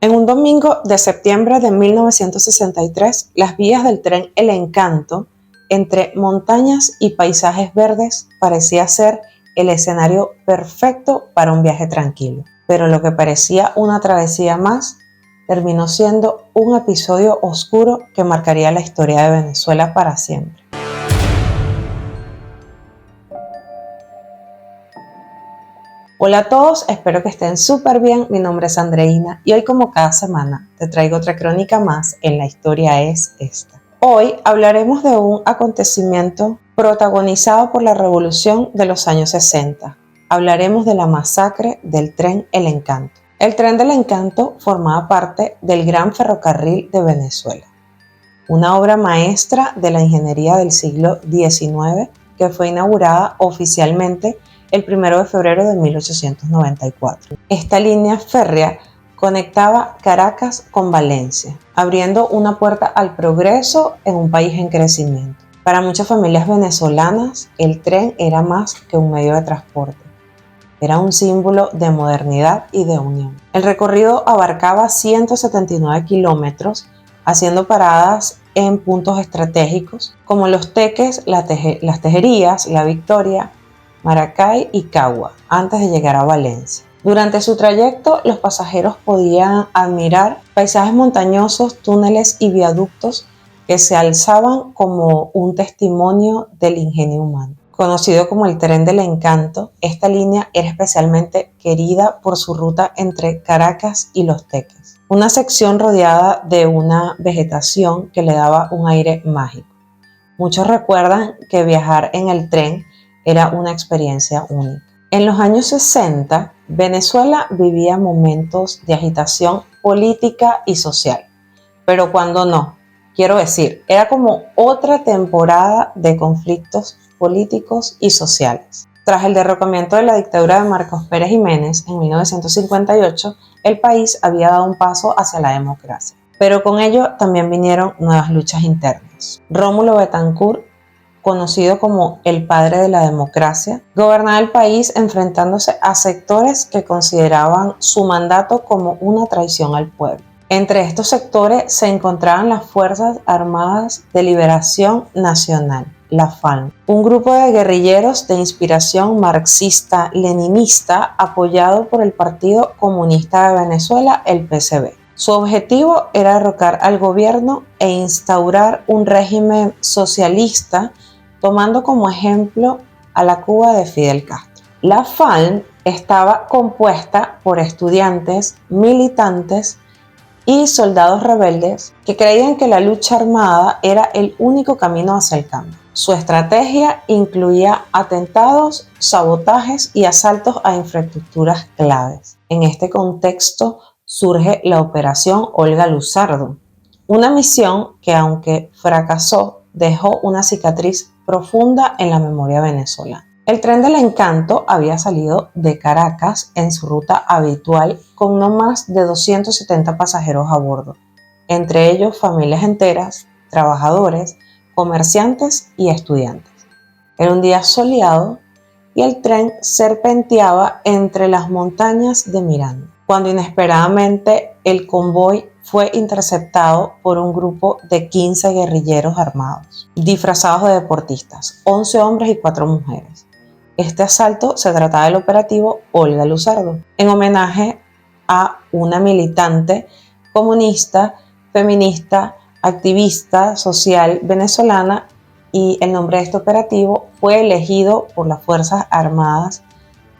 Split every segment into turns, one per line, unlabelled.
En un domingo de septiembre de 1963, las vías del tren El Encanto, entre montañas y paisajes verdes, parecía ser el escenario perfecto para un viaje tranquilo. Pero lo que parecía una travesía más, terminó siendo un episodio oscuro que marcaría la historia de Venezuela para siempre. Hola a todos, espero que estén súper bien. Mi nombre es Andreina y hoy, como cada semana, te traigo otra crónica más en La Historia es esta. Hoy hablaremos de un acontecimiento protagonizado por la revolución de los años 60. Hablaremos de la masacre del tren El Encanto. El tren del Encanto formaba parte del Gran Ferrocarril de Venezuela, una obra maestra de la ingeniería del siglo XIX que fue inaugurada oficialmente el 1 de febrero de 1894. Esta línea férrea conectaba Caracas con Valencia, abriendo una puerta al progreso en un país en crecimiento. Para muchas familias venezolanas, el tren era más que un medio de transporte. Era un símbolo de modernidad y de unión. El recorrido abarcaba 179 kilómetros, haciendo paradas en puntos estratégicos como Los Teques, Las Tejerías, La Victoria, Maracay y Cagua, antes de llegar a Valencia. Durante su trayecto, los pasajeros podían admirar paisajes montañosos, túneles y viaductos que se alzaban como un testimonio del ingenio humano. Conocido como el Tren del Encanto, esta línea era especialmente querida por su ruta entre Caracas y Los Teques, una sección rodeada de una vegetación que le daba un aire mágico. Muchos recuerdan que viajar en el tren era una experiencia única. En los años 60, Venezuela vivía momentos de agitación política y social. Pero cuando no, quiero decir, era como otra temporada de conflictos políticos y sociales. Tras el derrocamiento de la dictadura de Marcos Pérez Jiménez en 1958, el país había dado un paso hacia la democracia. Pero con ello también vinieron nuevas luchas internas. Rómulo Betancourt, conocido como el padre de la democracia, gobernaba el país enfrentándose a sectores que consideraban su mandato como una traición al pueblo. Entre estos sectores se encontraban las Fuerzas Armadas de Liberación Nacional, la FALN, un grupo de guerrilleros de inspiración marxista-leninista apoyado por el Partido Comunista de Venezuela, el PCV. Su objetivo era derrocar al gobierno e instaurar un régimen socialista, tomando como ejemplo a la Cuba de Fidel Castro. La FALN estaba compuesta por estudiantes, militantes y soldados rebeldes que creían que la lucha armada era el único camino hacia el cambio. Su estrategia incluía atentados, sabotajes y asaltos a infraestructuras claves. En este contexto surge la Operación Olga Luzardo, una misión que, aunque fracasó, dejó una cicatriz profunda en la memoria venezolana. El Tren del Encanto había salido de Caracas en su ruta habitual con no más de 270 pasajeros a bordo, entre ellos familias enteras, trabajadores, comerciantes y estudiantes. Era un día soleado y el tren serpenteaba entre las montañas de Miranda, cuando inesperadamente el convoy fue interceptado por un grupo de 15 guerrilleros armados, disfrazados de deportistas, 11 hombres y 4 mujeres. Este asalto se trataba del operativo Olga Luzardo, en homenaje a una militante comunista, feminista, activista social venezolana, y el nombre de este operativo fue elegido por las Fuerzas Armadas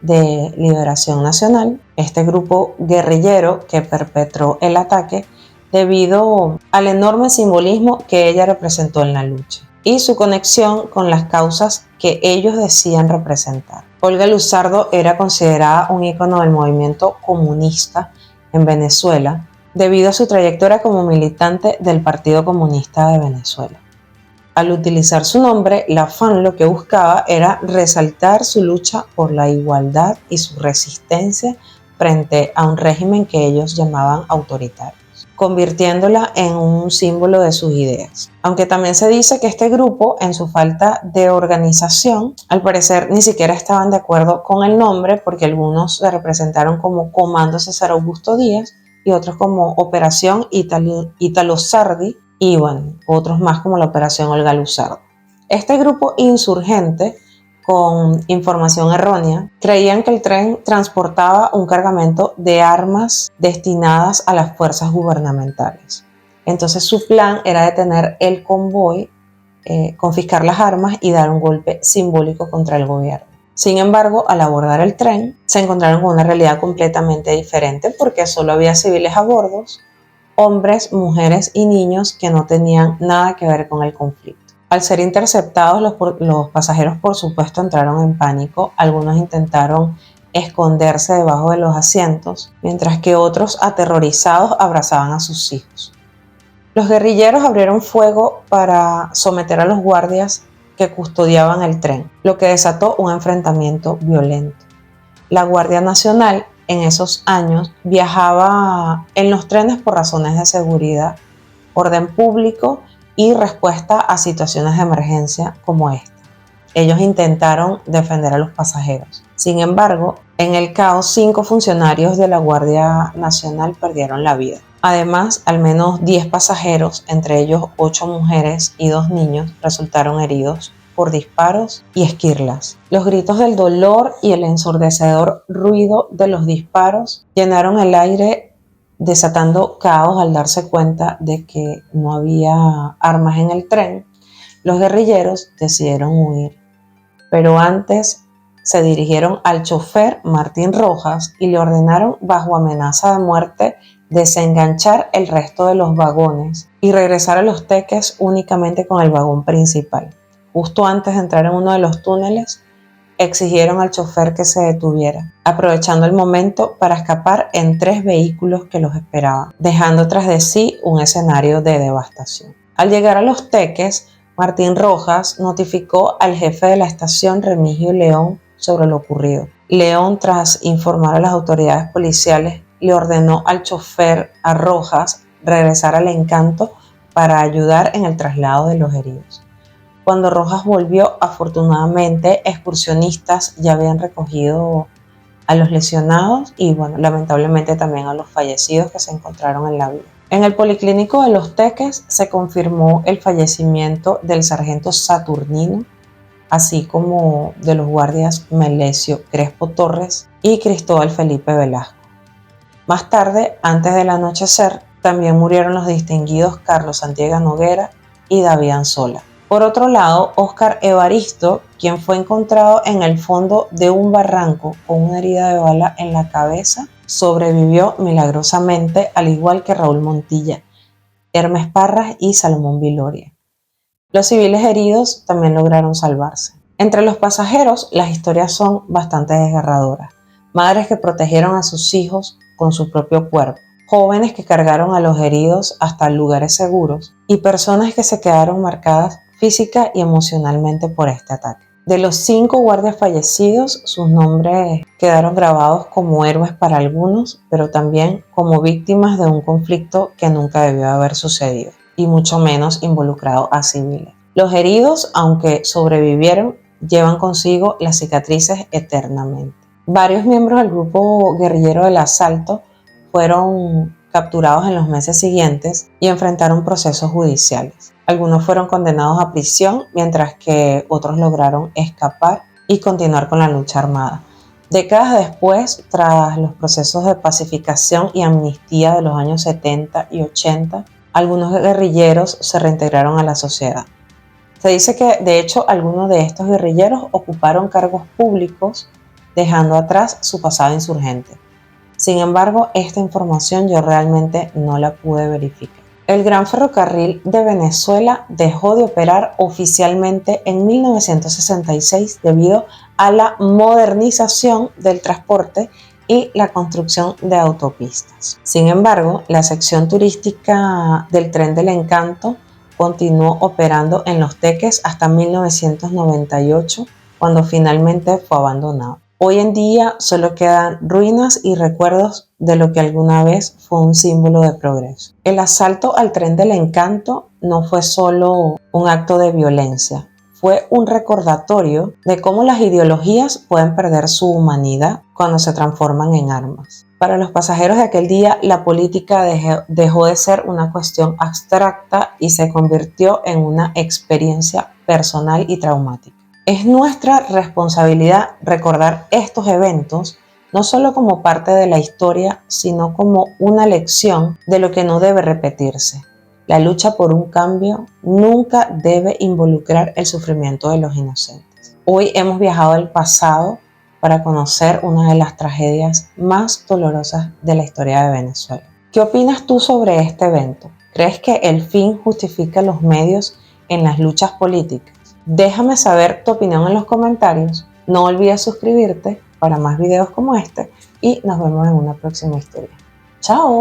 de Liberación Nacional, este grupo guerrillero que perpetró el ataque debido al enorme simbolismo que ella representó en la lucha y su conexión con las causas que ellos decían representar. Olga Luzardo era considerada un ícono del movimiento comunista en Venezuela debido a su trayectoria como militante del Partido Comunista de Venezuela. Al utilizar su nombre, la FALN lo que buscaba era resaltar su lucha por la igualdad y su resistencia frente a un régimen que ellos llamaban autoritario, convirtiéndola en un símbolo de sus ideas. Aunque también se dice que este grupo, en su falta de organización, al parecer ni siquiera estaban de acuerdo con el nombre, porque algunos se representaron como Comando César Augusto Díaz y otros como Operación Italo Sardi y bueno, otros más como la Operación Olga Luzardo. Este grupo insurgente, con información errónea, creían que el tren transportaba un cargamento de armas destinadas a las fuerzas gubernamentales. Entonces su plan era detener el convoy, confiscar las armas y dar un golpe simbólico contra el gobierno. Sin embargo, al abordar el tren, se encontraron con una realidad completamente diferente porque solo había civiles a bordo, hombres, mujeres y niños que no tenían nada que ver con el conflicto. Al ser interceptados, los pasajeros por supuesto entraron en pánico. Algunos intentaron esconderse debajo de los asientos, mientras que otros, aterrorizados, abrazaban a sus hijos. Los guerrilleros abrieron fuego para someter a los guardias que custodiaban el tren, lo que desató un enfrentamiento violento. La Guardia Nacional en esos años viajaba en los trenes por razones de seguridad, orden público y respuesta a situaciones de emergencia como esta. Ellos intentaron defender a los pasajeros. Sin embargo, en el caos, 5 funcionarios de la Guardia Nacional perdieron la vida. Además, al menos 10 pasajeros, entre ellos 8 mujeres y 2 niños, resultaron heridos por disparos y esquirlas. Los gritos del dolor y el ensordecedor ruido de los disparos llenaron el aire, desatando caos al darse cuenta de que no había armas en el tren. Los guerrilleros decidieron huir, pero antes se dirigieron al chofer Martín Rojas y le ordenaron, bajo amenaza de muerte, desenganchar el resto de los vagones y regresar a Los Teques únicamente con el vagón principal. Justo antes de entrar en uno de los túneles, exigieron al chofer que se detuviera, aprovechando el momento para escapar en 3 vehículos que los esperaban, dejando tras de sí un escenario de devastación. Al llegar a Los Teques, Martín Rojas notificó al jefe de la estación, Remigio León, sobre lo ocurrido. León, tras informar a las autoridades policiales, le ordenó al chofer, a Rojas, regresar al Encanto para ayudar en el traslado de los heridos. Cuando Rojas volvió, afortunadamente, excursionistas ya habían recogido a los lesionados y, bueno, lamentablemente también a los fallecidos que se encontraron en la vía. En el Policlínico de Los Teques se confirmó el fallecimiento del sargento Saturnino, así como de los guardias Melesio Crespo Torres y Cristóbal Felipe Velasco. Más tarde, antes del anochecer, también murieron los distinguidos Carlos Santiago Noguera y David Anzola. Por otro lado, Óscar Evaristo, quien fue encontrado en el fondo de un barranco con una herida de bala en la cabeza, sobrevivió milagrosamente, al igual que Raúl Montilla, Hermes Parras y Salomón Viloria. Los civiles heridos también lograron salvarse. Entre los pasajeros, las historias son bastante desgarradoras. Madres que protegieron a sus hijos con su propio cuerpo, jóvenes que cargaron a los heridos hasta lugares seguros y personas que se quedaron marcadas física y emocionalmente por este ataque. De los 5 guardias fallecidos, sus nombres quedaron grabados como héroes para algunos, pero también como víctimas de un conflicto que nunca debió haber sucedido, y mucho menos involucrado a civiles. Los heridos, aunque sobrevivieron, llevan consigo las cicatrices eternamente. Varios miembros del grupo guerrillero del asalto fueron capturados en los meses siguientes y enfrentaron procesos judiciales. Algunos fueron condenados a prisión, mientras que otros lograron escapar y continuar con la lucha armada. Décadas después, tras los procesos de pacificación y amnistía de los años 70 y 80, algunos guerrilleros se reintegraron a la sociedad. Se dice que, de hecho, algunos de estos guerrilleros ocuparon cargos públicos, dejando atrás su pasado insurgente. Sin embargo, esta información yo realmente no la pude verificar. El Gran Ferrocarril de Venezuela dejó de operar oficialmente en 1966 debido a la modernización del transporte y la construcción de autopistas. Sin embargo, la sección turística del Tren del Encanto continuó operando en Los Teques hasta 1998, cuando finalmente fue abandonado. Hoy en día solo quedan ruinas y recuerdos de lo que alguna vez fue un símbolo de progreso. El asalto al Tren del Encanto no fue solo un acto de violencia, fue un recordatorio de cómo las ideologías pueden perder su humanidad cuando se transforman en armas. Para los pasajeros de aquel día, la política dejó de ser una cuestión abstracta y se convirtió en una experiencia personal y traumática. Es nuestra responsabilidad recordar estos eventos no solo como parte de la historia, sino como una lección de lo que no debe repetirse. La lucha por un cambio nunca debe involucrar el sufrimiento de los inocentes. Hoy hemos viajado al pasado para conocer una de las tragedias más dolorosas de la historia de Venezuela. ¿Qué opinas tú sobre este evento? ¿Crees que el fin justifica los medios en las luchas políticas? Déjame saber tu opinión en los comentarios. No olvides suscribirte para más videos como este y nos vemos en una próxima historia. ¡Chao!